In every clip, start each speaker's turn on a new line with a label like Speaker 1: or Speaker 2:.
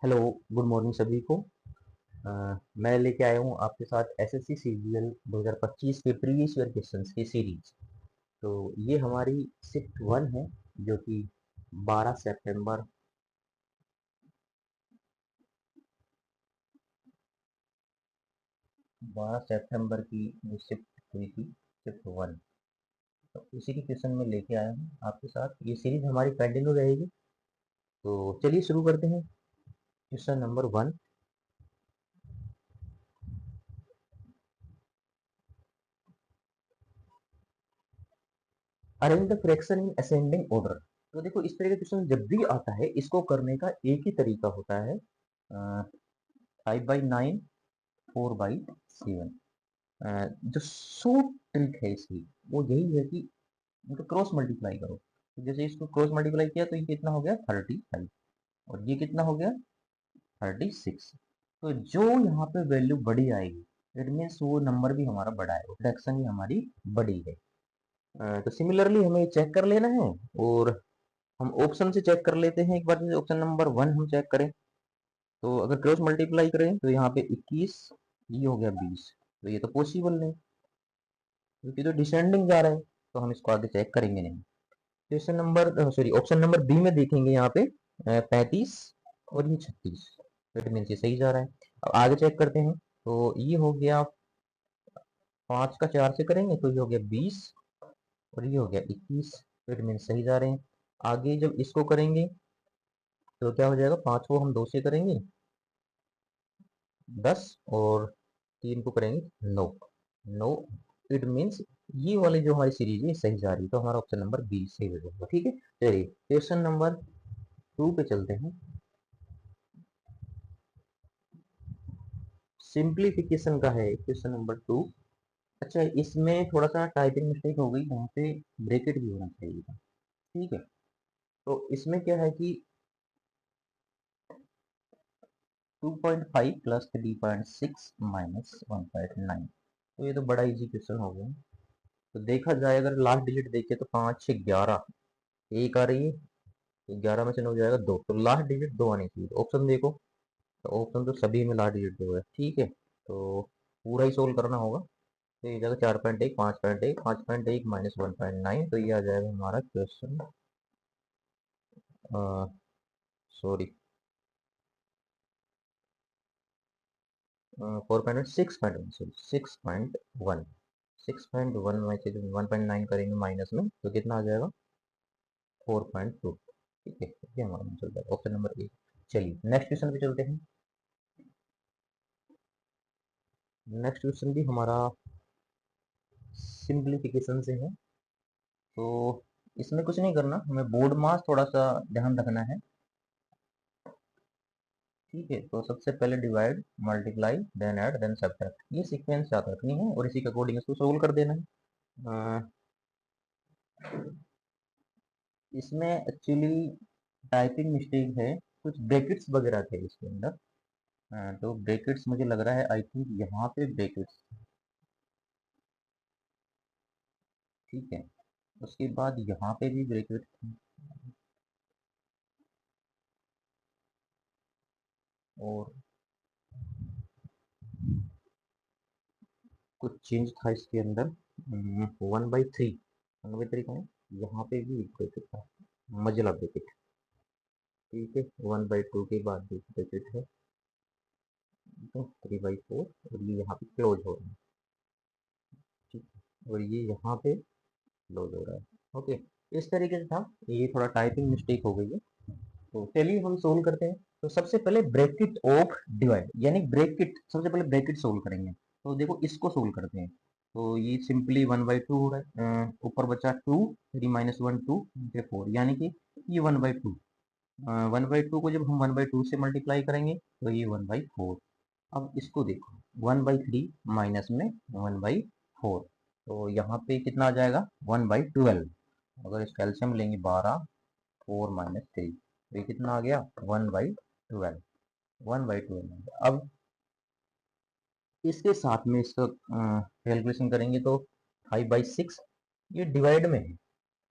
Speaker 1: Hello, good morning सभी को। मैं लेके आया हूँ आपके साथ एसएससी सीजीएल 2025 के प्रीवियस ईयर क्वेश्चंस की सीरीज। तो ये हमारी शिफ्ट वन है, जो कि 12 सितंबर 12 सितंबर की जो शिफ्ट हुई थी, शिफ्ट वन। तो उसी की क्वेश्चन में लेके आया हूँ आपके साथ। ये सीरीज हमारी कंटिन्यू रहेगी। तो चलिए शुरू करते हैं। Question number one, arrange the fraction in ascending order. तो देखो, इस तरह का क्वेश्चन जब भी आता है, इसको करने का एक ही तरीका होता है। 5/9, 4/7। जो शॉर्ट ट्रिक है इसकी, वो यही है कि इनको क्रॉस मल्टीप्लाई करो। तो जैसे इसको क्रॉस मल्टीप्लाई किया तो ये कितना हो गया 35, और ये कितना हो गया 36। तो जो यहाँ पे वैल्यू बड़ी आएगी, इट मीन्स वो नंबर भी हमारा बड़ा है, फ्रैक्शन भी हमारी बड़ी है। तो सिमिलरली हमें चेक कर लेना है, और हम ऑप्शन से चेक कर लेते हैं एक बार। जैसे ऑप्शन नंबर वन हम चेक करें, तो अगर क्रॉस मल्टीप्लाई करें तो यहाँ पे 21, ये हो गया 20। तो ये तो पॉसिबल नहीं, क्योंकि तो डिसेंडिंग जा रहा है, तो हम इसको आगे चेक करेंगे नहीं। Question number sorry option number B में देखेंगे यहाँ पे 35 और ये 36। इट मीन ये सही जा रहा है। अब आगे चेक करते हैं, तो ये हो गया 5 का 4 से करेंगे तो ये हो गया 20, और ये हो गया 21। इट मीन सही जा रहे हैं। आगे जब इसको करेंगे तो क्या हो जाएगा, 5 को हम 2 से करेंगे 10, और 3 को करेंगे 9। 9, इट मीन्स ये वाली जो हमारी सीरीज है सही जा रही है, तो हमारा ऑप्शन नंबर बी सही हो जाएगा। ठीक है, चलिए क्वेश्चन नंबर टू पे चलते हैं। सिंप्लीफिकेशन का है क्वेश्चन नंबर टू। अच्छा, इसमें थोड़ा सा टाइपिंग मिस्टेक हो गई, यहाँ पे ब्रैकेट भी होना चाहिए था। ठीक है, तो इसमें क्या है कि 2.5 प्लस 3.6 माइनस 1.9। तो ये तो बड़ा इजी क्वेश्चन हो गया। तो देखा जाए, अगर लास्ट डिजिट देखे तो 5 6 11, एक आ रही है, 11 में से 9 जाएगा 2, तो लास्ट डिजिट 2 आनी चाहिए। ऑप्शन देखो, तो ऑप्शन तो सभी में लास्ट डिजिट 2 है। ठीक है, तो पूरा ही सोल्व करना होगा। तो ये जाएगा 4.1, 5.1, 5.1 माइनस 1.9, तो ये आ जाएगा हमारा क्वेश्चन, सॉरी 4.6.1, सॉरी 6.1। 6.1 में से 1.9 करेंगे माइनस में, तो कितना आ जाएगा 4.2। ठीक है, ये हमारा आंसर जाएगा ऑप्शन नंबर ए। चलिए नेक्स्ट क्वेश्चन पे चलते हैं। नेक्स्ट क्वेश्चन भी हमारा सिंप्लीफिकेशन से है। तो इसमें कुछ नहीं करना, हमें बोर्ड मास थोड़ा सा ध्यान रखना है। ठीक है, तो सबसे पहले divide, multiply, then add, then subtract, ये सीक्वेंस याद रखनी है, और इसी के अकॉर्डिंग इसको सोल्व कर देना है। इसमें एक्चुअली टाइपिंग मिस्टेक है, कुछ ब्रैकेट्स वगैरह थे इसके अंदर। तो ब्रैकेट्स मुझे लग रहा है, आई थिंक यहाँ पे ब्रैकेट्स। ठीक है, उसके बाद यहाँ पे भी ब्रैकेट थे, और कुछ चेंज था इसके अंदर। 1/3, 1/3 कौन, यहाँ पे भी ब्रैकेट था, मजला ब्रैकेट। ठीक है, 1/2 के बाद भी ब्रैकेट है, तो 3/4, और ये यहाँ पे क्लोज हो रहा है। ठीक है, और ये यहाँ पे क्लोज हो रहा है। ओके, इस तरीके से था, ये थोड़ा टाइपिंग मिस्टेक हो गई है। तो चलिए हम सोल्व करते हैं। तो सबसे पहले ब्रैकेट ऑफ डिवाइड, यानी ब्रैकेट, सबसे पहले ब्रैकेट सोल्व करेंगे। तो देखो इसको सोल्व करते हैं। तो ये सिंपली 1/2 हो रहा है, ऊपर बचा 2, 3 माइनस 1 2, 4, यानी कि ये 1/2। 1/2 को जब हम 1/2 से मल्टीप्लाई करेंगे तो ये 1/4। अब इसको देखो, 1/3 माइनस में 1/4, तो यहाँ पे कितना आ जाएगा 1/12। अगर इसका एलसीएम लेंगे 12, 4 - 3, तो ये कितना आ गया 1/12। 1/12। अब इसके साथ में इसका कैलकुलेशन करेंगे तो 5/6, ये डिवाइड में है,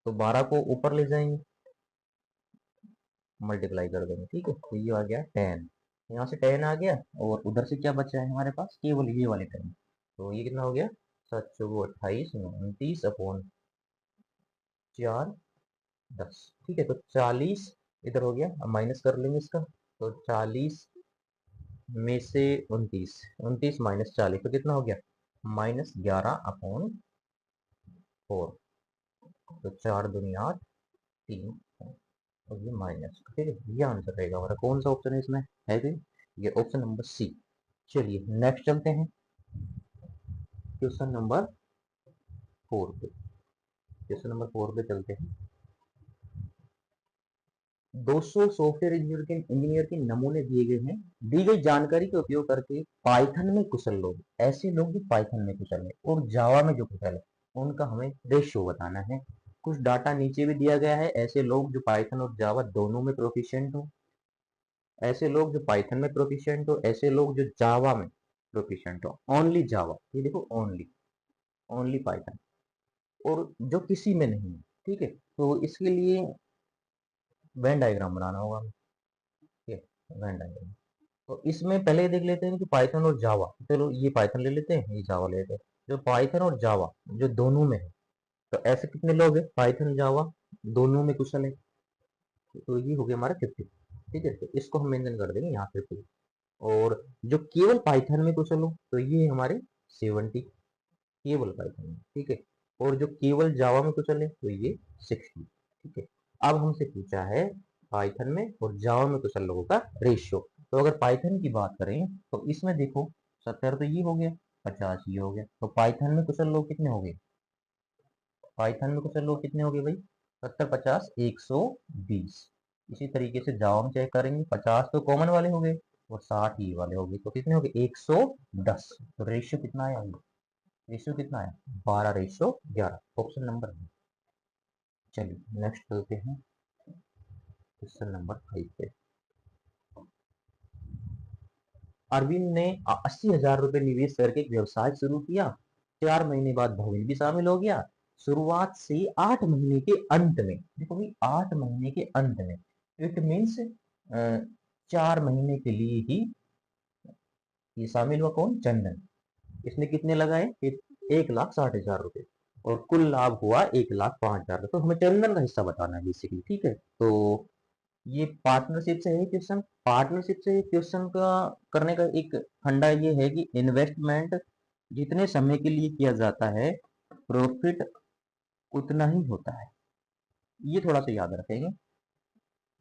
Speaker 1: तो 12 को ऊपर ले जाएंगे, मल्टीप्लाई कर देंगे। ठीक है, तो ये आ गया 10। यहाँ से 10 आ गया और उधर से क्या बचा है हमारे पास, केवल ये वाले 10। तो ये कितना हो गया, 7 चौको 28, 29 अपॉन 4 10। ठीक है, तो 40 इधर हो गया, अब माइनस कर लेंगे इसका। तो 40 में से 29, 29 माइनस 40 तो कितना हो गया, -11/4। तो 4 दूनी 8, 3 और ये माइनस। ठीक है, ये आंसर रहेगा हमारा। कौन सा ऑप्शन है इसमें, है कि ये ऑप्शन नंबर सी। चलिए नेक्स्ट चलते हैं क्वेश्चन नंबर 4 पे। क्वेश्चन नंबर 4 पे चलते हैं। 200 सॉफ्टवेयर इंजीनियर के नमूने दिए गए हैं। दी गई जानकारी का उपयोग करके पाइथन में कुशल लोग, ऐसे लोग जो पाइथन में कुशल है और जावा में जो कुशल है, उनका हमें रेशियो बताना है। कुछ डाटा नीचे भी दिया गया है, ऐसे लोग जो पाइथन और जावा दोनों में प्रोफिशिएंट हो, ऐसे लोग जो पाइथन में प्रोफिशिएंट हो, ऐसे लोग जो जावा में प्रोफिशिएंट हो। ओनली जावा, ये देखो, ओनली ओनली पाइथन, और जो किसी में नहीं है। ठीक है, तो इसके लिए वेन डायग्राम बनाना होगा हमें। ठीक है, वेन डायग्राम। तो इसमें पहले देख लेते हैं कि पाइथन और जावा, चलो ये पाइथन ले लेते हैं, ये जावा ले लेते हैं। जो पाइथन और जावा जो दोनों में है, तो ऐसे कितने लोग हैं पाइथन जावा दोनों में कुशल है, तो ये हो गया हमारा 50। ठीक है, तो इसको हम मेंशन कर देंगे यहाँ 50। और जो केवल पाइथन में कुशल हो, तो ये हमारे 70, केवल पाइथन में। ठीक है, और जो केवल जावा में कुशल है, तो ये 60। ठीक है, अब हमसे पूछा है पाइथन में और जावा में कुशल लोगों का रेशियो। तो अगर पाइथन की बात करें तो इसमें देखो, 70 तो ये हो गया, 50 ये हो गया, तो पाइथन में कुशल लोग कितने हो गए, पाइथन में कुशल लोग कितने हो गए भाई, 70 50 120। इसी तरीके से जावा में चेक करेंगे, 50 तो कॉमन वाले हो गए और 60 ये वाले हो गए, तो कितने हो गए 110। तो रेशियो कितना आया, रेशियो कितना है, 12/11, ऑप्शन नंबर बी। चलिए नेक्स्ट चलते हैं क्वेश्चन नंबर 5 पे। अरविंद ने 80,000 रुपए निवेश करके एक व्यवसाय शुरू किया। 4 महीने बाद भविन भी शामिल हो गया। शुरुआत से 8 महीने के अंत में, देखो भाई 8 महीने के अंत में, इट मीन्स 4 महीने के लिए ही ये शामिल हुआ। कौन, चंदन। इसने कितने लगाए, 1,60,000 रुपए, और कुल लाभ हुआ 1,05,000। तो हमें चंदन का हिस्सा बताना है बेसिकली। ठीक है, तो ये पार्टनरशिप से है क्वेश्चन। पार्टनरशिप से क्वेश्चन का करने का एक फंडा ये है कि इन्वेस्टमेंट जितने समय के लिए किया जाता है, प्रॉफिट उतना ही होता है। ये थोड़ा सा याद रखेंगे।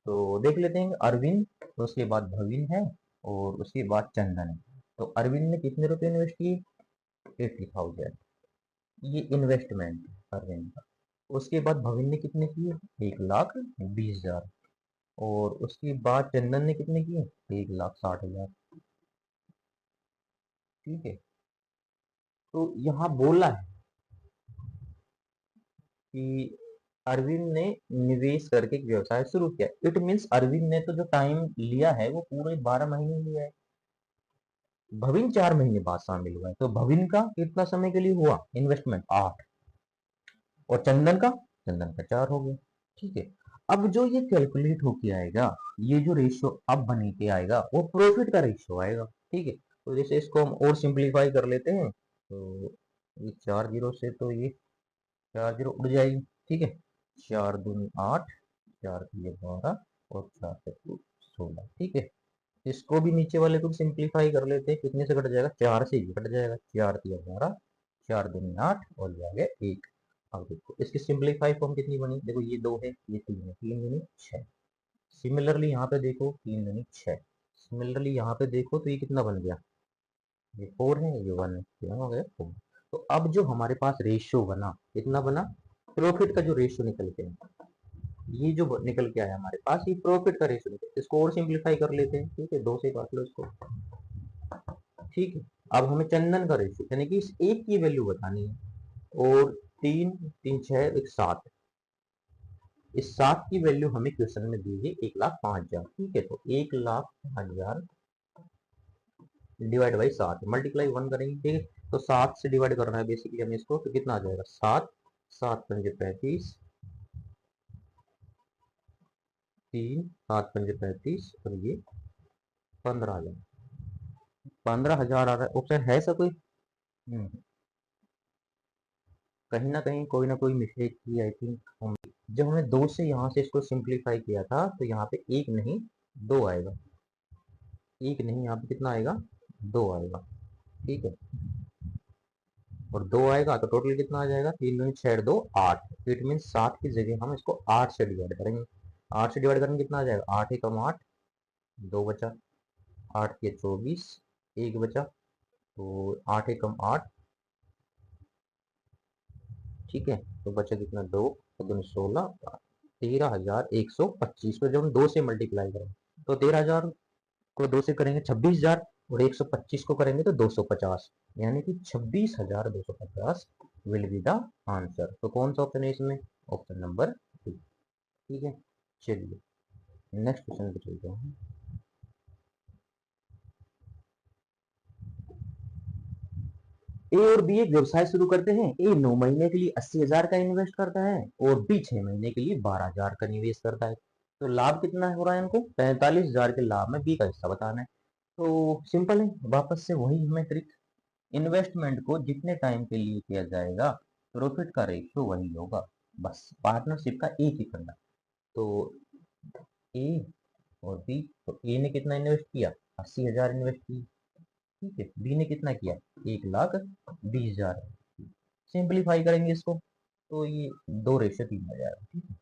Speaker 1: तो देख लेते हैं, अरविंद, तो उसके बाद भविन है, और उसके बाद चंदन है। तो अरविंद ने कितने रुपए इन्वेस्ट किए, 80,000। ये इन्वेस्टमेंट अरविंद का। उसके बाद भविन ने कितने किए, 1,20,000। और उसके बाद चंदन ने कितने किए, 1,60,000। ठीक है, तो यहाँ बोला है कि अरविंद ने निवेश करके एक व्यवसाय शुरू किया। इट मीन्स अरविंद ने तो जो टाइम लिया है वो पूरे 12 महीने लिया है। भविन 4 महीने बाद शामिल हुआ है, तो भविन का कितना समय के लिए हुआ इन्वेस्टमेंट, 8। और चंदन का 4 हो गया। ठीक है, अब जो ये कैलकुलेट होके आएगा, ये जो रेशियो अब बने के आएगा, वो प्रॉफिट का रेशियो आएगा। ठीक है, तो जैसे इसको हम और सिंप्लीफाई कर लेते हैं, तो ये 4 जीरो से तो ये 4 जीरो उड़ जाएगी। ठीक है, 4 दूनी 8, 4 तिये 12, और 4 चौको 16। ठीक है, इसको भी नीचे वाले को भी सिंप्लीफाई कर लेते हैं। कितने से कट जाएगा, 4 से ये कट जाएगा, 4 तिया 12, 4 दूनी 8, और ये आ गया 1। अब देखो इसकी सिंप्लीफाई फॉर्म कितनी बनी, देखो ये 2 है, ये 3 है, 3 दूनी 6। सिमिलरली यहाँ पे देखो, 3 दूनी 6। सिमिलरली यहाँ पे देखो, तो ये कितना बन गया, ये 4 है, ये 1 है, कितना हो गया 4। तो अब जो हमारे पास रेशियो बना, कितना बना, प्रॉफिट का जो रेशियो निकल के आया, ये जो निकल के आया हमारे पास, ये प्रॉफिट का रेशियो निकल। इसको और सिंप्लीफाई कर लेते हैं। ठीक है, 2 से काट लो इसको। ठीक है, अब हमें चंदन का रेशियो यानी कि इस एक की वैल्यू बतानी है। और 3 3 6 एक 7, इस 7 की वैल्यू हमें क्वेश्चन में दी है 1,05,000। ठीक है, तो 1,05,000 डिवाइड बाई 7, मल्टीप्लाई 1 करेंगे। ठीक है, तो 7 से डिवाइड करना है बेसिकली हमें इसको, तो कितना आ जाएगा, 7, 7 पंजे 35, 3 7 पंजे 35, और ये 15,000। 15,000 आ रहा है, ऑप्शन है ऐसा कोई? कहीं ना कहीं कोई ना कोई मिस्टेक की आई थिंक हम। जब हमने दो से यहाँ से इसको सिंप्लीफाई किया था तो यहाँ पे एक नहीं दो आएगा। एक नहीं, यहाँ पे कितना आएगा? दो आएगा। ठीक है, और दो आएगा तो टोटल कितना आ जाएगा? 3 दूनी 6 2 8। इट मीन 7 की जगह हम इसको 8 से डिवाइड करेंगे। 8 से डिवाइड करेंगे कितना आ जाएगा? 8 एकम 8, 2 बचा। 8 के 24, एक बचा। तो 8 एकम 8। ठीक है, तो बचा कितना? 2 दूनी 16, 13,125 को जब हम 2 से मल्टीप्लाई करेंगे तो 13,000 को 2 से करेंगे 26,000, और 125 को करेंगे तो 250, यानी कि 26,250 विल बी द आंसर। तो कौन सा ऑप्शन है इसमें? Option number D. ठीक है, चलिए नेक्स्ट क्वेश्चन पे चलते हैं। ए और बी एक व्यवसाय शुरू करते हैं। ए 9 महीने के लिए 80,000 का इन्वेस्ट करता है और बी 6 महीने के लिए 12,000 का निवेश करता है। तो लाभ कितना हो रहा है इनको? 45,000 के लाभ में बी का हिस्सा बताना है। तो सिंपल है, वापस से वही हमें ट्रिक। इन्वेस्टमेंट को जितने टाइम के लिए किया जाएगा प्रॉफिट का रेशियो वही होगा। बस पार्टनरशिप का एक ही करना। तो ए और बी, तो ए ने कितना इन्वेस्ट किया? 80,000 इन्वेस्ट की। ठीक है, बी ने कितना किया? 1,20,000। सिंपलीफाई करेंगे इसको तो ये 2:3 आ जाएगा। ठीक है,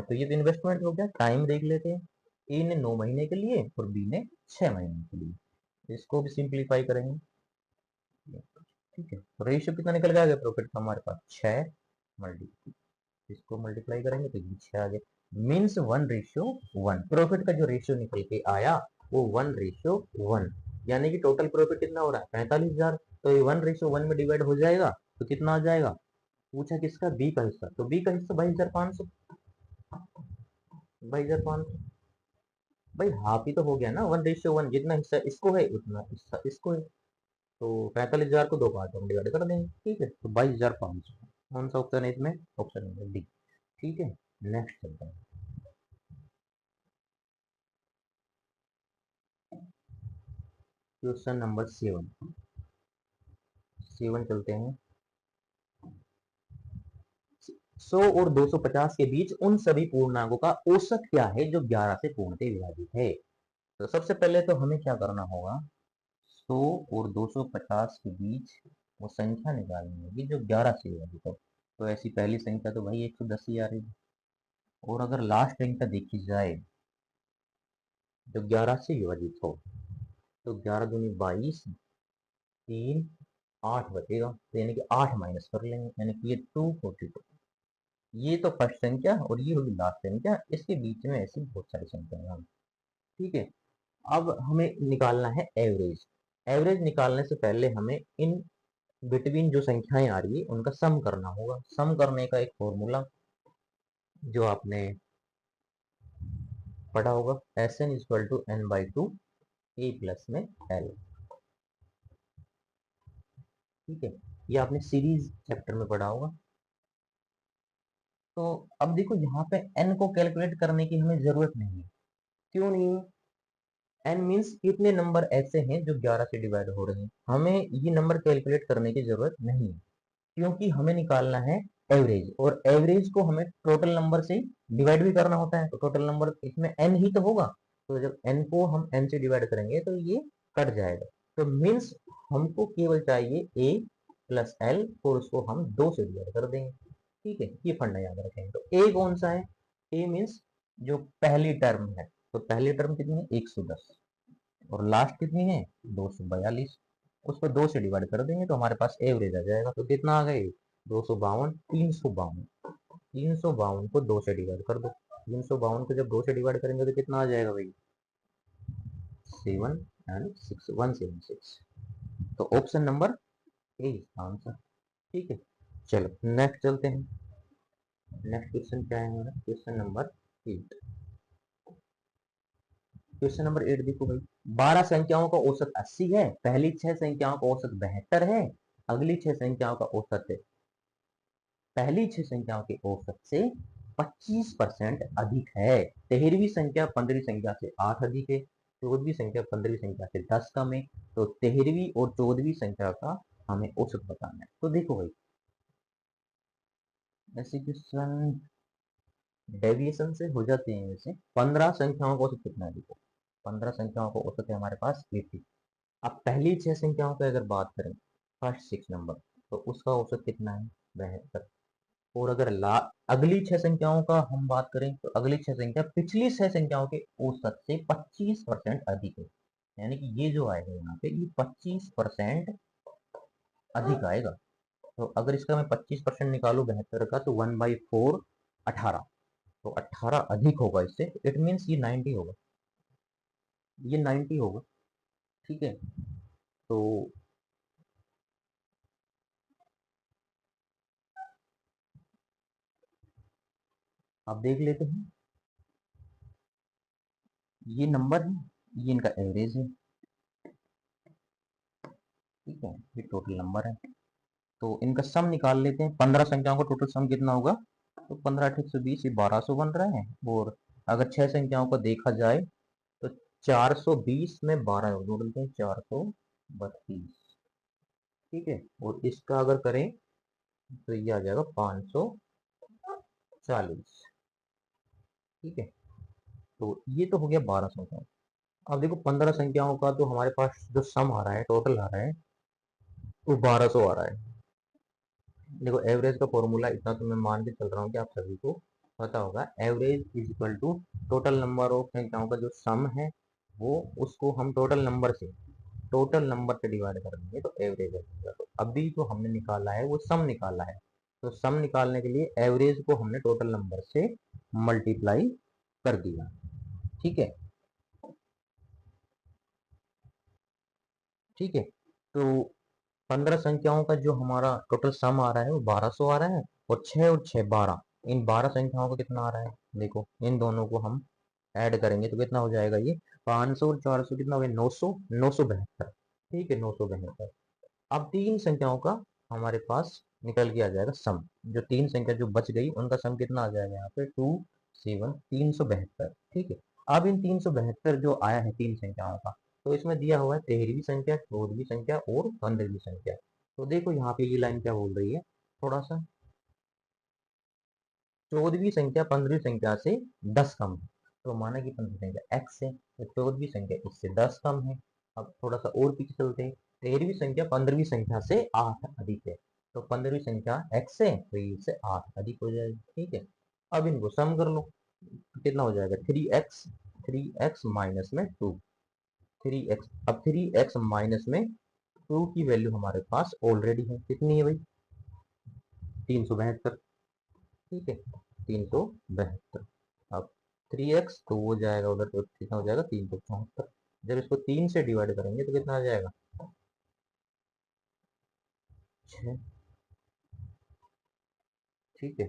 Speaker 1: तो ये तो इन्वेस्टमेंट हो गया। टाइम देख लेते हैं। ए ने 9 महीने के लिए और बी ने 6 महीने के लिए। इसको भी सिंपलीफाई करेंगे। ठीक है, तो रेशियो कितना निकल के आ गया प्रॉफिट का हमारे पास? 6 मल्टी, इसको मल्टीप्लाई करेंगे तो ये 6 आ गया। मीन्स 1:1। प्रॉफिट का जो रेशियो निकल के आया वो 1:1, यानी कि टोटल प्रॉफिट कितना हो रहा है? 45,000। तो ये 1:1 में डिवाइड हो जाएगा तो कितना आ जाएगा? पूछा किसका? बी का हिस्सा। तो बी का हिस्सा 22,500। 22,500 भाई हाफ ही तो हो गया ना। 1:1, जितना हिस्सा इसको है उतना हिस्सा इसको है। तो 45,000 को दो पार्टों में डिवाइड कर देंगे। ठीक है, तो 22,500 कौन सा ऑप्शन है इसमें? Option number D. ठीक है, नेक्स्ट चलते हैं। क्वेश्चन नंबर 7 चलते हैं। 100 और 250 के बीच उन सभी पूर्णांकों का औसत क्या है जो 11 से पूर्णतः विभाजित है? तो सबसे पहले तो हमें क्या करना होगा? 100 और 250 के बीच वो संख्या निकालनी होगी जो 11 से विभाजित हो। तो ऐसी पहली संख्या तो भाई 110 ही आ रही है। और अगर लास्ट संख्या देखी जाए जो 11 से विभाजित हो तो 11 दूनी 22, 3, 8 बचेगा। तो यानी कि 8 माइनस कर लेंगे, यानी कि ये 242। ये तो फर्स्ट संख्या और ये होगी लास्ट संख्या। इसके बीच में ऐसी बहुत सारी संख्याएं हैं। ठीक है, अब हमें निकालना है एवरेज। एवरेज निकालने से पहले हमें इन बिटवीन जो संख्याएं आ रही है उनका सम करना होगा। सम करने का एक फॉर्मूला जो आपने पढ़ा होगा, Sn = n/2 a प्लस में l। ठीक है, ये आपने सीरीज चैप्टर में पढ़ा होगा। तो अब देखो यहाँ पे n को कैलकुलेट करने की हमें जरूरत नहीं है। क्यों नहीं है? n मीन्स कितने नंबर ऐसे हैं जो 11 से डिवाइड हो रहे हैं। हमें ये नंबर कैलकुलेट करने की जरूरत नहीं है, क्योंकि हमें निकालना है एवरेज, और एवरेज को हमें टोटल नंबर से डिवाइड भी करना होता है। तो टोटल नंबर इसमें n ही तो होगा। तो जब n को हम n से डिवाइड करेंगे तो ये कट जाएगा। तो मीन्स हमको केवल चाहिए a प्लस l, और उसको हम 2 से डिवाइड कर देंगे। ठीक है, ये फंडा याद रखेंगे। तो a कौन सा है? a मीन्स जो पहली टर्म है। तो पहली टर्म कितनी है? 110, और लास्ट कितनी है? 242। उसको 2 से डिवाइड कर देंगे तो हमारे पास एवरेज आ जाएगा। तो कितना आ गए? 252, 352। 352 को 2 से डिवाइड कर दो। 352 को जब 2 से डिवाइड करेंगे तो कितना आ जाएगा भाई? 7 एंड 6, 176। तो ऑप्शन नंबर ए आंसर। ठीक है, चलो नेक्स्ट चलते हैं। नेक्स्ट क्वेश्चन क्या है हमारा? Question number 8। क्वेश्चन नंबर 8 देखो भाई। 12 संख्याओं का औसत 80 है। पहली 6 संख्याओं का औसत 72 है। अगली 6 संख्याओं का औसत है, पहली 6 संख्याओं के औसत से 25% अधिक है। 13वीं संख्या 15वीं संख्या से 8 अधिक है। 14वीं संख्या 15वीं संख्या से 10 कम है, तो 13वीं और 14वीं संख्या का हमें औसत बताना है। तो देखो भाई, ऐसे क्वेश्चन डेविएशन से हो जाते हैं। वैसे 15 संख्याओं का औसत कितना है, देखो 15 संख्याओं का औसत है हमारे पास 80। अब पहली 6 संख्याओं की अगर बात करें, फर्स्ट 6 नंबर, तो उसका औसत कितना है, 72। और अगर अगली 6 संख्याओं का हम बात करें, तो अगली 6 संख्या पिछली 6 संख्याओं के औसत से 25% अधिक है। यानी कि ये जो आएगा यहाँ पे, ये 25% अधिक आएगा। तो अगर इसका मैं 25% निकालू 72 का, तो 1/4 18। तो 18 अधिक होगा इससे, इट मीन्स ये 90 होगा, ये 90 होगा। ठीक है, तो आप देख लेते हैं, ये नंबर है, ये इनका एवरेज है। ठीक है, ये टोटल नंबर है। तो इनका सम निकाल लेते हैं। 15 संख्याओं का टोटल सम कितना होगा, तो 15 8 120, ये 1200 बन रहा है। और अगर 6 संख्याओं को देखा जाए, तो 420 में 12 जोड़ देते हैं, 432। ठीक है, और इसका अगर करें, तो ये आ जाएगा 540। ठीक है, तो ये तो हो गया 12 संख्याओं। अब देखो 15 संख्याओं का तो हमारे पास जो सम आ रहा है, टोटल आ रहा है, वो 1200 आ रहा है। देखो एवरेज का फॉर्मूला इतना तो मैं मान के चल रहा हूँ कि आप सभी को पता होगा। Average is equal to total number of संख्याओं का जो सम है, वो उसको हम टोटल नंबर से डिवाइड कर देंगे, तो एवरेज है। तो अभी जो हमने निकाला है वो सम निकाला है, तो सम निकालने के लिए एवरेज को हमने टोटल नंबर से मल्टीप्लाई कर दिया। ठीक है, ठीक है, तो 15 संख्याओं का जो हमारा टोटल सम आ रहा है वो 1200 आ रहा है। और 6 12, इन 12 संख्याओं का कितना आ रहा है, देखो इन दोनों को हम ऐड करेंगे तो कितना हो जाएगा, ये 500 और 400 कितना हो गया, 900, 972। ठीक है, 972। अब तीन संख्याओं का हमारे पास निकल के आ जाएगा सम। जो तीन संख्या जो बच गई, उनका सम कितना आ जाएगा यहाँ पे, 372। ठीक है, अब इन 372 जो आया है तीन संख्याओं का, तो इसमें दिया हुआ है 13वीं संख्या, 14वीं संख्या और 15वीं संख्या। तो देखो यहाँ पे ये लाइन क्या बोल रही है, थोड़ा सा, 14वीं संख्या 15वीं संख्या से 10 कम है। तो माना कि 15वीं संख्या x है, तो 14वीं संख्या इससे 10 कम है। अब थोड़ा सा और पीछे चलते हैं, 13वीं संख्या 15वीं संख्या से 8 अधिक है। तो 15वीं संख्या x है, तो ये इससे 8 अधिक हो जाएगी। ठीक है, अब इनको सम कर लो, तो कितना हो जाएगा, 3x माइनस में 2, 3x। अब 3x माइनस में 2 की वैल्यू हमारे पास ऑलरेडी है, कितनी है भाई, 372। ठीक है, 372। अब 3x तो वो जाएगा उधर, तो कितना हो जाएगा, 374। जब इसको 3 से डिवाइड करेंगे तो कितना आ जाएगा, 6। ठीक है,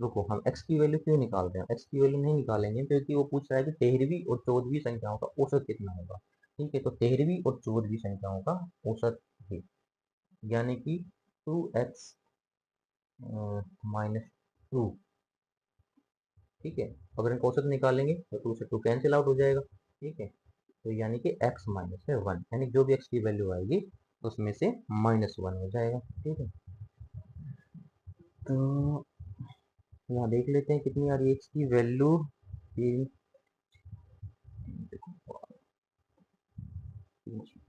Speaker 1: रुको, हम x की वैल्यू क्यों निकाल रहे हैं, x की वैल्यू नहीं निकालेंगे क्योंकि वो पूछ रहा है कि 13वीं और 14वीं संख्याओं का औसत कितना होगा। ठीक है, तो 13वीं और 14वीं संख्याओं का औसत है, यानी कि 2x माइनस 2। ठीक है, अगर इनका औसत निकालेंगे तो 2 से 2 कैंसिल आउट हो जाएगा। ठीक है, तो यानी कि x माइनस में 1, यानी जो भी x की वैल्यू आएगी उसमें से -1 हो जाएगा। ठीक है, तो यहाँ देख लेते हैं कितनी आ रही है x की वैल्यू।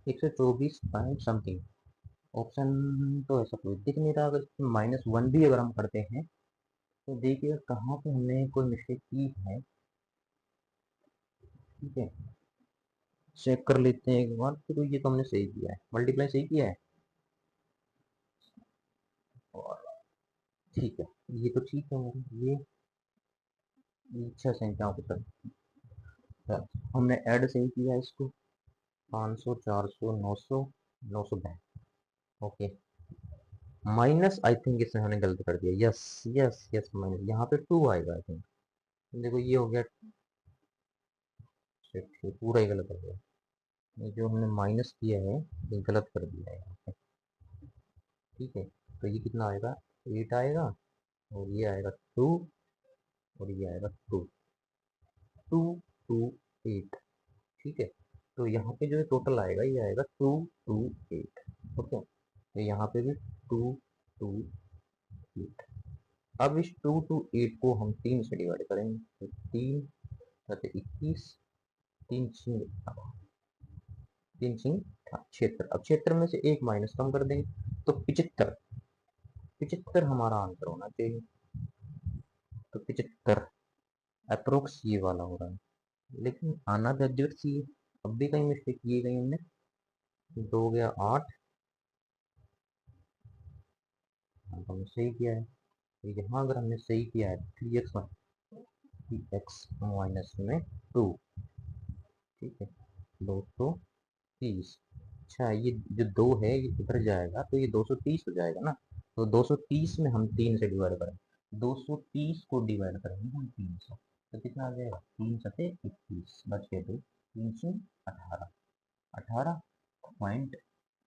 Speaker 1: 124 point something. ऑप्शन तो ऐसा कोई दिख नहीं रहा। अगर -1 भी अगर हम करते हैं, तो देखिए कहाँ पे हमने कोई मिस्टेक की है। ठीक है, चेक कर लेते हैं एक बार, तो ये तो हमने सही किया है, मल्टीप्लाई सही किया है। और ठीक है, ये तो ठीक है मेरी, ये 6 संख्याओं को सर हमने ऐड सही किया है इसको, 500 400 900 972। ओके, माइनस आई थिंक इसमें हमने गलत कर दिया, यस यस यस, माइनस यहाँ पे 2 आएगा आई थिंक। देखो ये हो गया, पूरा ही गलत हो गया। ये जो हमने माइनस किया है, ये गलत कर दिया है यहाँ पे। ठीक है, तो ये कितना आएगा, 8 आएगा, और ये आएगा 2, और ये आएगा 2। 228, ठीक है। तो यहाँ पे जो है टोटल आएगा, ये आएगा 228, ओके। तो यहाँ पे भी 228। अब इस 228 को हम 3 से डिवाइड करेंगे, तो 3 साते 21, 3 6 3 6 76। अब 76 में से एक माइनस कम कर देंगे तो 75, 75 हमारा आंसर होना चाहिए। तो 75 अप्रोक्स ये वाला हो रहा है, लेकिन आना तो एग्जैक्ट चाहिए। अब भी कहीं मिस्टेक की गई हमने। 2 गया 8, हमने सही किया है। तो यहाँ अगर हमने सही किया है 3x माइनस में 2, ठीक है, 230। अच्छा, ये जो 2 है ये उधर जाएगा तो ये 230 हो जाएगा ना। तो 230 में हम 3 से डिवाइड करें, 230 को डिवाइड करेंगे हम 3 से, तो कितना आ जाएगा, 3 सते 21, बच गया 2, 3 से 18, 18 पॉइंट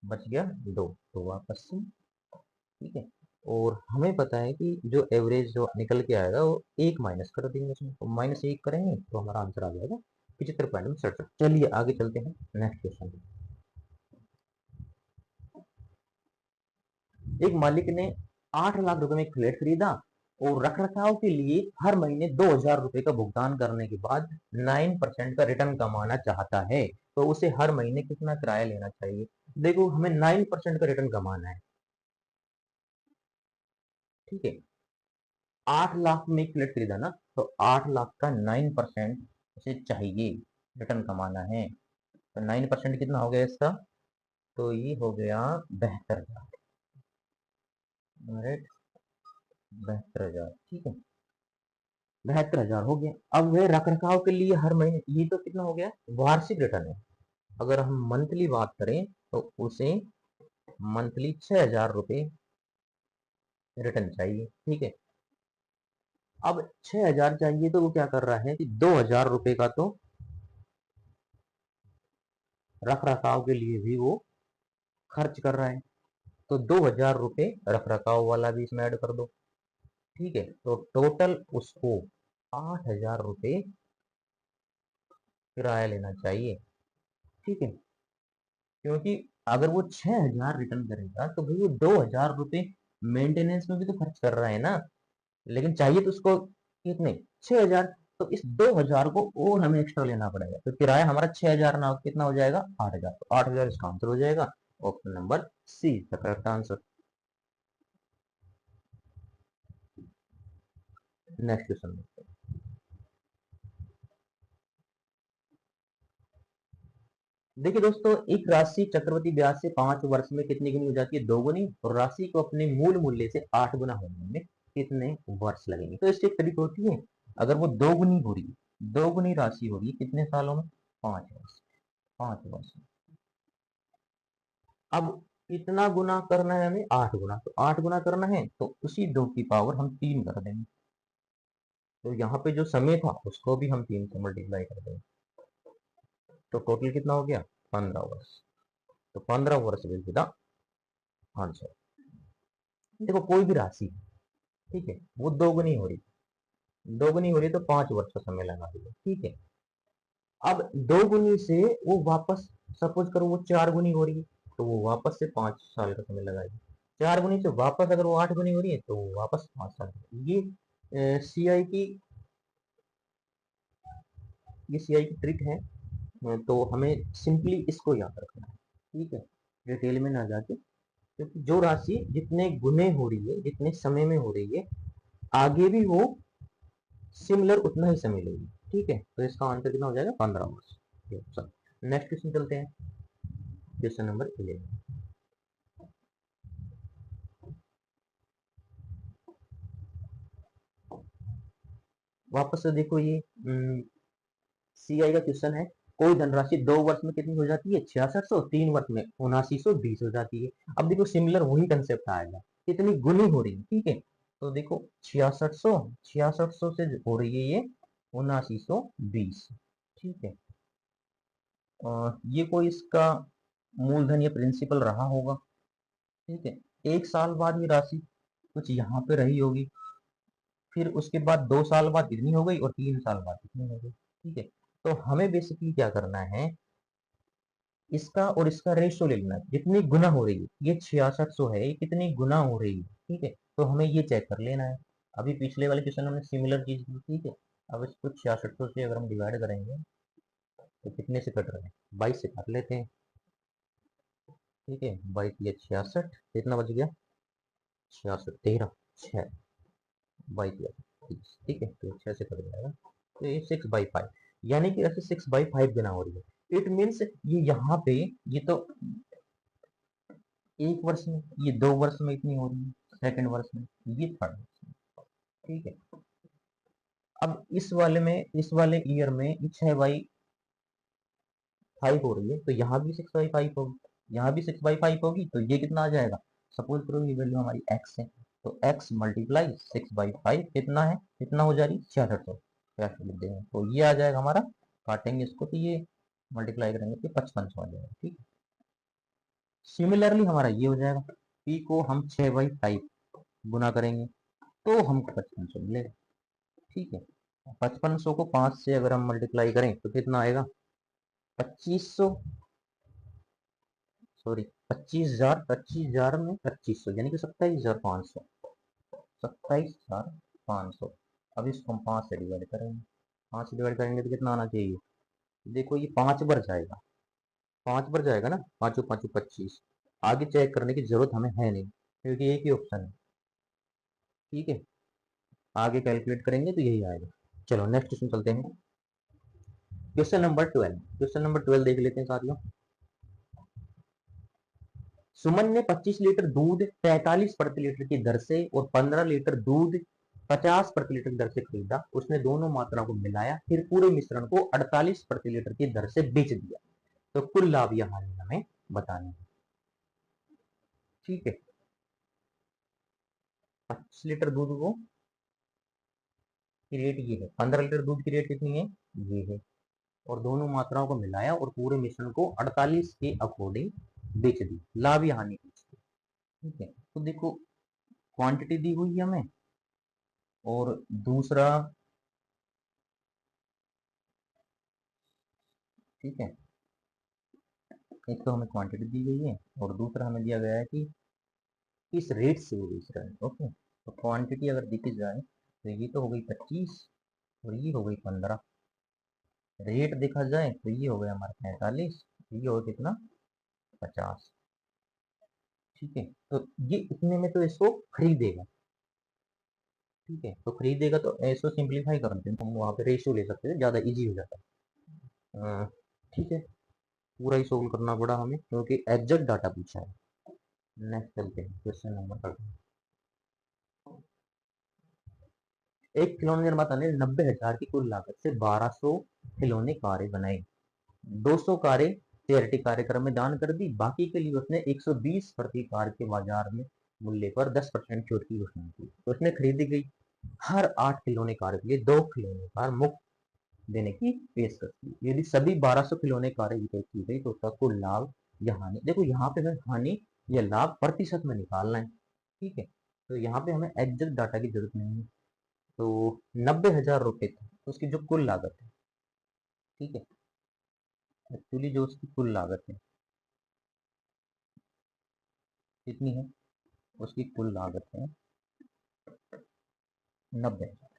Speaker 1: बच गया 2, तो वापस से, ठीक है। और हमें पता है कि जो एवरेज जो निकल के आएगा वो एक माइनस कर देंगे उसमें, तो -1 करेंगे तो हमारा आंसर आ जाएगा 75.67। चलिए आगे चलते हैं नेक्स्ट क्वेश्चन। एक मालिक ने 8 लाख रुपए में एक फ्लैट खरीदा और रख रखाव के लिए हर महीने 2,000 रुपए का भुगतान करने के बाद 9% का रिटर्न कमाना चाहता है, तो उसे हर महीने कितना किराया लेना चाहिए। देखो हमें 9% का रिटर्न कमाना है, ठीक है। 8 लाख में एक फ्लैट खरीदा ना, तो 8 लाख का 9% उसे चाहिए, रिटर्न कमाना है। तो 9% कितना हो गया इसका, तो ये हो गया 72,000, राइट, 72,000, ठीक है। 72,000 हो गया। अब वह रख रखाव के लिए हर महीने, ये तो कितना हो गया, वार्षिक रिटर्न है। अगर हम मंथली बात करें तो उसे मंथली 6,000 रुपये रिटर्न चाहिए, ठीक है। अब 6,000 चाहिए तो वो क्या कर रहा है कि 2,000 रुपये का तो रख रखाव के लिए भी वो खर्च कर रहा है, तो 2,000 रुपये रख रखाव वाला भी इसमें ऐड कर दो, ठीक है। तो टोटल उसको 8,000 रुपये किराया लेना चाहिए, ठीक है। क्योंकि अगर वो 6,000 रिटर्न करेगा तो भाई वो 2,000 रुपये मेंटेनेंस में भी तो खर्च कर रहा है ना, लेकिन चाहिए तो उसको कितने, 6,000। तो इस 2,000 को और हमें एक्स्ट्रा लेना पड़ेगा, तो किराया हमारा 6,000 ना कितना हो जाएगा, 8,000। तो 8,000 इसका आंसर हो जाएगा, option number see the correct answer. Next question. देखिए दोस्तों, एक राशि चक्रवृद्धि ब्याज से 5 वर्ष में कितनी गुनी हो जाती है, 2 गुनी, और राशि को अपने मूल मूल्य से 8 गुना होने में कितने वर्ष लगेंगे। तो इसकी एक तरीका होती है, अगर वो 2 गुनी हो रही है, 2 गुनी राशि हो रही है कितने सालों में, 5 वर्ष, 5 वर्ष। अब कितना गुना करना है हमें, 8 गुना, तो 8 गुना करना है तो उसी 2 की पावर हम 3 कर देंगे, तो यहाँ पे जो समय था उसको भी हम 3 से मल्टीप्लाई कर देंगे, तो टोटल कितना हो गया, 15 वर्ष। तो 15 वर्ष विल बी द आंसर। देखो कोई भी राशि, ठीक है, वो दोगुनी हो रही, दोगुनी हो रही तो 5 वर्ष का समय लगा दिया, ठीक है। अब 2 गुनी से वो वापस, सपोज करो वो 4 गुनी हो रही है, तो वो वापस से 5 साल का समय लगाएगी। 4 गुनी से वापस अगर वो 8 गुनी हो रही है तो वो वापस 5 साल। ये सीआई की, ये सीआई की ट्रिक है। तो हमें सिंपली इसको याद रखना है, ठीक है, डिटेल में ना जाके, क्योंकि जो राशि जितने गुने हो रही है, जितने समय में हो रही है, आगे भी वो सिमिलर उतना ही समय लेगी, ठीक है। तो इसका आंसर कितना हो जाएगा, 15 वर्ष। नेक्स्ट क्वेश्चन चलते हैं, क्वेश्चन नंबर 11। वापस से देखो, ये सीआई का क्वेश्चन है। कोई धनराशि 2 वर्ष में कितनी हो जाती है, 6600, 3 वर्ष में 7920 हो जाती है। अब देखो सिमिलर वही कंसेप्ट आएगा, कितनी गुनी हो रही है, ठीक है। तो देखो 6600 से हो रही है ये 7920, ठीक है। ये कोई इसका मूलधन या प्रिंसिपल रहा होगा, ठीक है। 1 साल बाद ये राशि कुछ यहाँ पे रही होगी, फिर उसके बाद 2 साल बाद इतनी हो गई और 3 साल बाद इतनी हो गई, ठीक है। तो हमें बेसिकली क्या करना है, इसका और इसका रेशो ले लेना है, कितनी गुना हो रही है ये 6600 है, ये कितनी गुना हो रही है। ठीक है, तो हमें ये चेक कर लेना है। अभी पिछले वाले क्वेश्चन हमने सिमिलर चीज की। ठीक है, अब इसको 6600 से अगर हम डिवाइड करेंगे तो कितने से कट रहे हैं, 22 से कर लेते हैं। ठीक है, 22 या 66, कितना बच गया, 66 13 6, 22 या 30। ठीक है, तो 6 से कट जाएगा, तो ये 6/5, यानी कि ऐसे 6/5 गुना हो रही है। इट मीन्स ये यहाँ पे, ये तो एक वर्ष में, ये 2 वर्ष में इतनी हो रही है, सेकंड वर्ष में, ये थर्ड वर्ष में। ठीक है, अब इस वाले में, इस वाले ईयर में ये 6/5 हो रही है, तो यहाँ भी 6/5 होगी, यहाँ भी 6/5 होगी, तो ये कितना आ जाएगा, सपोज करो ये वैल्यू हमारी x है, तो x मल्टीप्लाई 6/5 कितना है, कितना हो जा रही है, 6600 लिख देंगे, तो ये आ जाएगा हमारा, काटेंगे इसको तो ये मल्टीप्लाई करेंगे तो 5500 आ जाएगा। ठीक है, सिमिलरली हमारा ये हो जाएगा, p को हम 6/5 गुना करेंगे तो हमको 5500 मिलेगा। ठीक है, 5500 को 5 से अगर हम मल्टीप्लाई करें तो कितना आएगा, 2500, सॉरी 25,000, 25,000 में 2500 यानी कि 27,500, 27,500। अब इसको हम 5 से डिवाइड करेंगे, 5 से डिवाइड करेंगे तो कितना आना चाहिए, देखो ये 5 बार जाएगा, 5 बार जाएगा ना, पाँचों पाँचों 25। आगे चेक करने की जरूरत हमें है नहीं, क्योंकि एक ही ऑप्शन है। ठीक है, आगे कैलकुलेट करेंगे तो यही आएगा। चलो नेक्स्ट क्वेश्चन चलते हैं, क्वेश्चन नंबर 12। क्वेश्चन नंबर 12 देख लेते हैं साथियों। सुमन ने 25 लीटर दूध 43 प्रति लीटर की दर से और 15 लीटर दूध 50 प्रति लीटर की दर से खरीदा। उसने दोनों मात्राओं को मिलाया, फिर पूरे मिश्रण को 48 प्रति लीटर की दर से बेच दिया। तो कुल लाभ या हानि हमें बतानी है। ठीक है, 25 लीटर दूध को की रेट ये है, 15 लीटर दूध की रेट कितनी है, ये है, और दोनों मात्राओं को मिलाया और पूरे मिश्रण को 48 के अकॉर्डिंग बेच दी। लाभ या हानि पूछती है। ठीक है, तो देखो क्वांटिटी दी हुई है हमें, और दूसरा, ठीक है, एक तो हमें क्वांटिटी दी गई है और दूसरा हमें दिया गया है कि किस रेट से वो बेच रहा है। ओके, तो क्वांटिटी अगर देखी जाए तो ये तो हो गई 25 और ये हो गई 15, रेट देखा जाए तो ये हो गया हमारा 45, ये हो गया कितना, 50। ठीक है, तो ये इतने में तो इसको खरीदेगा। ठीक है, तो खरीदेगा तो ऐसो सिंप्लीफाई करते हैं तो हम वहाँ पे रेशियो ले सकते हैं, ज़्यादा इजी हो जाता है। ठीक है, पूरा ही सोल्व करना पड़ा हमें क्योंकि एग्जैक्ट डाटा पूछा है। नेक्स्ट चलते हैं, क्वेश्चन नंबर 13। एक खिलौने निर्माता ने 90,000 की कुल लागत से 1200 खिलौने कारें बनाई। 200 कारें चैरिटी कार्यक्रम में दान कर दी, बाकी के लिए उसने 120 प्रति कार के बाजार में मूल्य पर 10% छूट की घोषणा की। तो उसने खरीदी गई हर 8 खिलौने कार के लिए 2 खिलौने कार मुफ्त देने की पेशकश की। यदि सभी 1200 खिलौने कारें वितरित की गई तो उसका कुल लाभ या हानि, देखो यहाँ पे हमें हानि या लाभ प्रतिशत में निकालना है। ठीक है, तो यहाँ पे हमें एग्जैक्ट डाटा की जरूरत नहीं है। तो 90,000 रुपये थी तो उसकी जो कुल लागत है, ठीक है, एक्चुअली जो उसकी कुल लागत है कितनी है, उसकी कुल लागत है 90,000,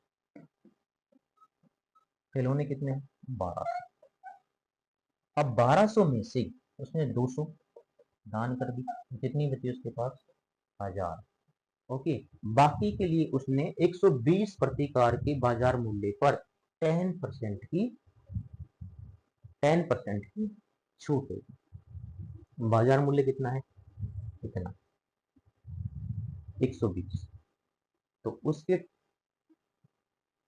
Speaker 1: खिलौने कितने हैं, 12। अब 1200 में से उसने 200 दान कर दी, कितनी बची उसके पास, 1000। ओके, बाकी के लिए उसने 120 प्रति कार के बाजार मूल्य पर 10% की 10% की छूट होगी। बाजार मूल्य कितना है, कितना, 120, तो उसके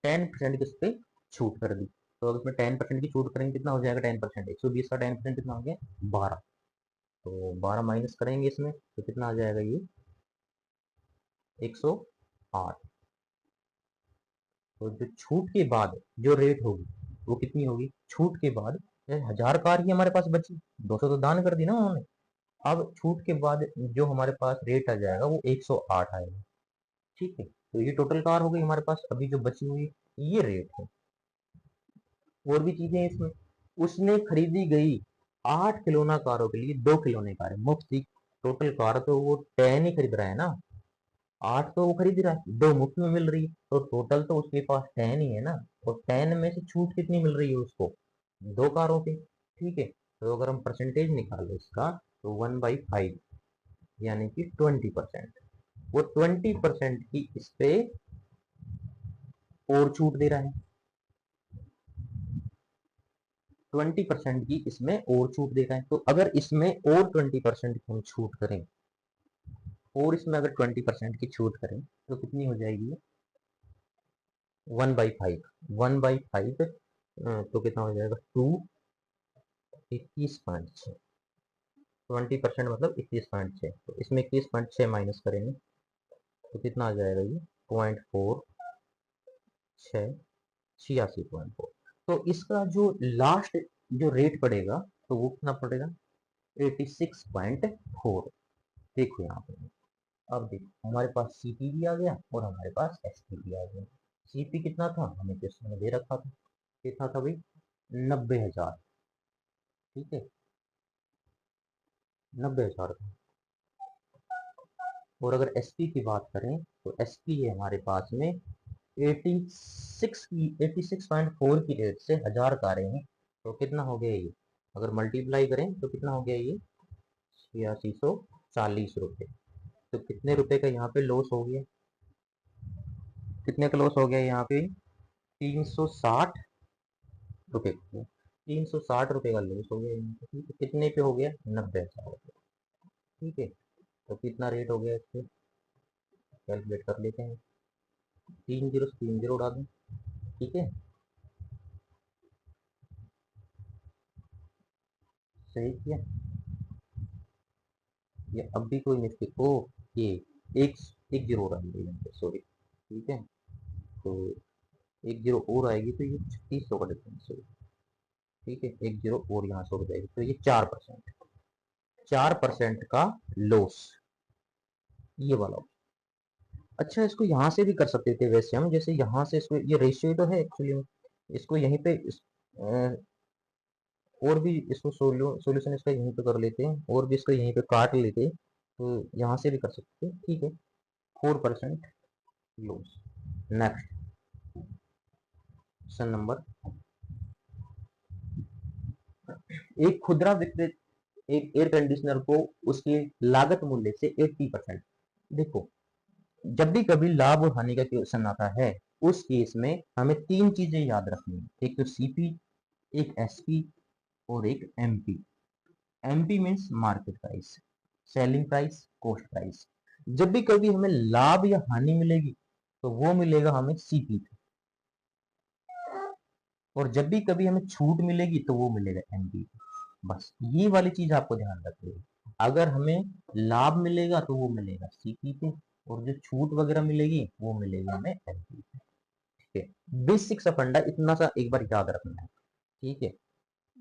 Speaker 1: 10% किस पे छूट कर दी। तो अगर उसमें 10% की छूट करेंगे कितना हो जाएगा, 10%, 120 का 10% कितना हो गया, 12। तो 12 माइनस करेंगे इसमें तो कितना आ जाएगा, ये 108। तो जो छूट के बाद जो रेट होगी वो कितनी होगी, छूट के बाद 1000 कार ही हमारे पास बची, 200 तो दान कर दी ना उन्होंने। अब छूट के बाद जो हमारे पास रेट आ जाएगा वो 108 आएगा। ठीक है, तो ये टोटल कार हो गई हमारे पास, अभी जो बची हुई ये रेट है। और भी चीजें हैं इसमें। उसने खरीदी गई 8 खिलौना कारों के लिए 2 खिलौने कारें मुफ्त थी। टोटल कार तो वो 10 ही खरीद रहा है ना, 8 तो वो खरीद रहा है, 2 मुफ्त में मिल रही है, तो टोटल तो उसके पास 10 ही है ना। और 10 में से छूट कितनी मिल रही है उसको, 2 कारों पे। ठीक है, तो अगर हम परसेंटेज निकालें इसका, तो 1/5 यानी कि 20%। वो 20% की इस पे और छूट दे रहा है, 20% की इसमें और छूट दे रहा है। तो अगर इसमें और 20% की हम छूट करें, और इसमें अगर 20% की छूट करें, तो कितनी हो जाएगी, 1/5। 1/5 तो कितना हो जाएगा, 21.6। 20% मतलब 21.6, तो इसमें 21.6 माइनस करेंगे तो कितना आ जाएगा, ये 0.46। तो इसका जो लास्ट जो रेट पड़ेगा, तो वो कितना पड़ेगा, 86.4। देखो यहाँ पे, अब देखो हमारे पास सीपी भी आ गया और हमारे पास एसपी भी आ गया। सीपी कितना था, हमें क्वेश्चन में दे रखा था, कितना था भाई, 90,000। ठीक है, 90,000 था। और अगर एसपी की बात करें, तो एसपी है हमारे पास में 86.4 की रेट से 1000 कारें हैं, तो कितना हो गया ये, अगर मल्टीप्लाई करें तो कितना हो गया ये, 8640 रुपये। तो कितने रुपए का यहाँ पे लॉस हो गया, कितने का लॉस हो गया यहाँ पे, 360 रुपये का, 360 रुपये का लॉस हो गया यहाँ पे। ठीक है, कितने पे हो गया, 90,000 रुपये। ठीक है, तो कितना रेट हो गया, इससे कैलकुलेट कर लेते हैं, 3 जीरो से 3 जीरो उड़ा दें। ठीक है, सही किया, ये अब भी कोई मिस्टेक, ओ ये एक एक जीरो और आएगी यहाँ पे, सॉरी। ठीक है, तो एक जीरो और आएगी तो ये 3600 का डिफरेंस होगा। ठीक है, एक जीरो और यहाँ से हो जाएगी, तो ये 4%, 4% का लॉस, ये वाला। अच्छा, इसको यहाँ से भी कर सकते थे वैसे हम, जैसे यहाँ से इसको, ये रेशियो तो है एक्चुअली में, इसको यहीं पे और भी इसको सोल्यूशन इसका यहीं पे कर लेते हैं, और भी इसको यहीं पे काट लेते, तो यहाँ से भी कर सकते हैं। ठीक है, 4% लॉस। नेक्स्ट क्वेश्चन नंबर, एक खुदरा विक्रेता एक एयर कंडीशनर को उसके लागत मूल्य से 80%। देखो, जब भी कभी लाभ और हानि का क्वेश्चन आता है, उस केस में हमें 3 चीजें याद रखनी है, एक तो सीपी, एक एसपी और एक MP. MP means market price, selling price, cost price. जब भी कभी हमें लाभ या हानि मिलेगी, तो वो मिलेगा हमें सीपी, और जब भी कभी हमें छूट मिलेगी तो वो मिलेगा एमपी। बस ये वाली चीज आपको ध्यान रखनी है, अगर हमें लाभ मिलेगा तो वो मिलेगा सीपी पे, और जो छूट वगैरह मिलेगी वो मिलेगी हमें एमपी पे। ठीक है, बेसिक सा फंडा इतना सा एक बार याद रखना है। ठीक है,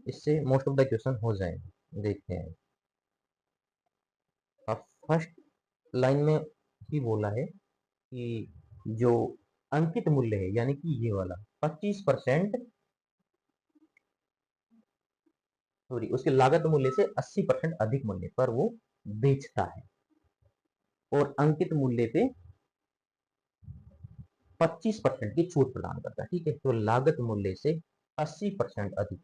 Speaker 1: इससे मोस्ट ऑफ द क्वेश्चन हो जाएंगे। देखते हैं, अब फर्स्ट लाइन में ही बोला है कि जो अंकित मूल्य है, यानी कि ये वाला 25%, सॉरी, उसके लागत मूल्य से 80% अधिक मूल्य पर वो बेचता है, और अंकित मूल्य पे 25% की छूट प्रदान करता है। ठीक है, तो लागत मूल्य से 80% अधिक,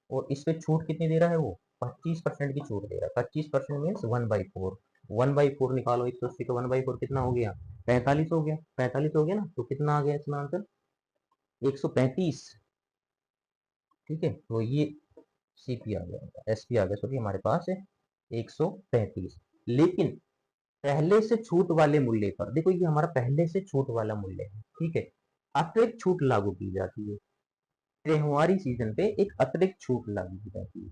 Speaker 1: और इस पे छूट कितनी दे रहा है वो, 25% की छूट दे रहा है। 25% मीन्स 1/4। 1/4 निकालो, 180 का 1/4 कितना हो गया, 45 हो गया। 45 हो गया ना, तो कितना आ गया इसमें आंसर, 135। ठीक है, तो ये सीपी आ गया, एसपी आ गया, सॉरी, हमारे पास है 135। लेकिन पहले से छूट वाले मूल्य पर देखो, ये हमारा पहले से छूट वाला मूल्य है। ठीक है, अतिरिक्त छूट लागू की जाती है, त्योहारी सीजन पे एक अतिरिक्त छूट लागू की जाती है,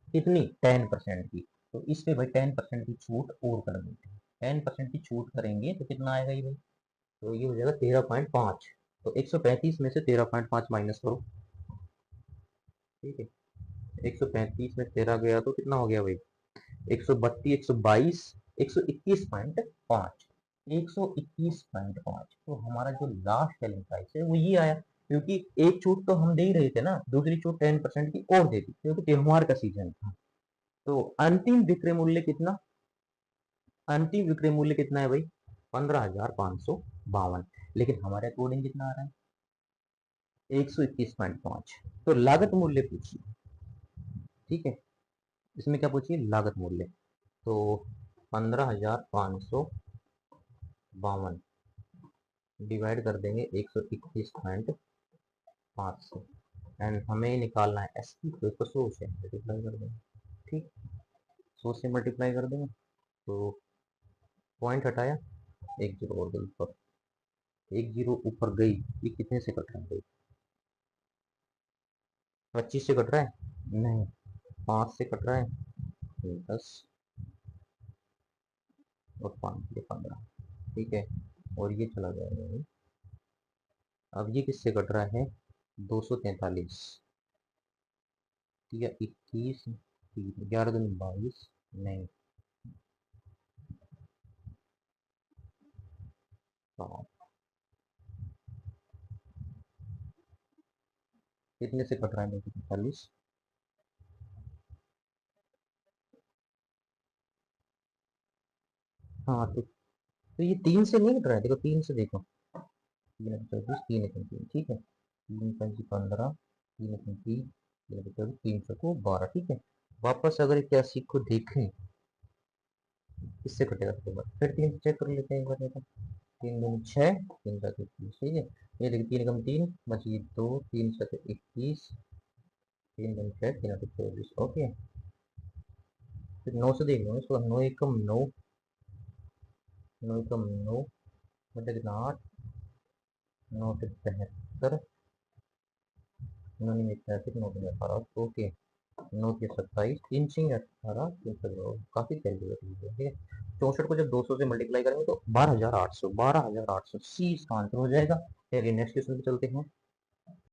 Speaker 1: कितनी, 10% की। तो इस पे भाई 10% की छूट और कर देते हैं, 10% की छूट करेंगे तो कितना आएगा ये भाई, तो ये हो जाएगा 13.5। तो 135 में से 13.5 माइनस करो। ठीक है, 135 में 13 गया तो कितना हो गया भाई, 132, 122, 121.5, 121.5। तो हमारा जो लास्ट सेलिंग प्राइस है वो ये आया। क्योंकि एक छूट तो हम दे ही रहे थे ना, दूसरी छूट 10% की और दे दी क्योंकि त्योहार का सीजन था। तो अंतिम विक्रय मूल्य कितना, अंतिम विक्रय मूल्य कितना है भाई, 15,552। लेकिन हमारे अकॉर्डिंग कितना आ रहा है, 121.5। तो लागत मूल्य पूछिए, ठीक है, इसमें क्या पूछिए, लागत मूल्य। तो 15,552 डिवाइड कर देंगे 121.5 से, एंड हमें निकालना है एस की, तो इसको 100 से मल्टीप्लाई कर देंगे, ठीक, 100 से मल्टीप्लाई कर देंगे। तो पॉइंट हटाया, एक जीरो और गई ऊपर, एक जीरो ऊपर गई, ये कितने से कट रहा है भाई, 25 से कट रहा है, नहीं 5 से कट रहा है, 10 और 5 से 15, ठीक है, और ये चला जाएगा भाई। अब ये किससे कट रहा है, 243, ठीक है, 21, 11 दूनी 22, नहीं 7, कितने से कट रहा है 243, हाँ तो ये 3 से नहीं कट रहा है, देखो 3 से देखो, 3 24, 3 ठीक है, 3 5 15, 3 24, 3 12, ठीक है। वापस अगर 81 को देखें, इससे कटेगा उसके बाद, फिर 3 से चेक कर लेते हैं एक बार, देखो 3 दूनी 6, 3 7 21, ठीक है, ये देखिए 3 कम 3 बची 2, 3 7 21, 3 दूनी 6, 3 8 24, ओके। फिर 9 से देख लो इसको, 9 1 कम 9, 9 1 कम 9, मतलब कितना 8, 9 से 73, 9 नहीं 65, 9 से 18, ओके, 9 के 27, 3 6 18, 3 काफी कैलकुलेट है, ठीक है। 64 को जब 200 से मल्टीप्लाई करेंगे तो 12,800, 12,800 सी इसका आंसर हो जाएगा। चलिए नेक्स्ट क्वेश्चन पे चलते हैं।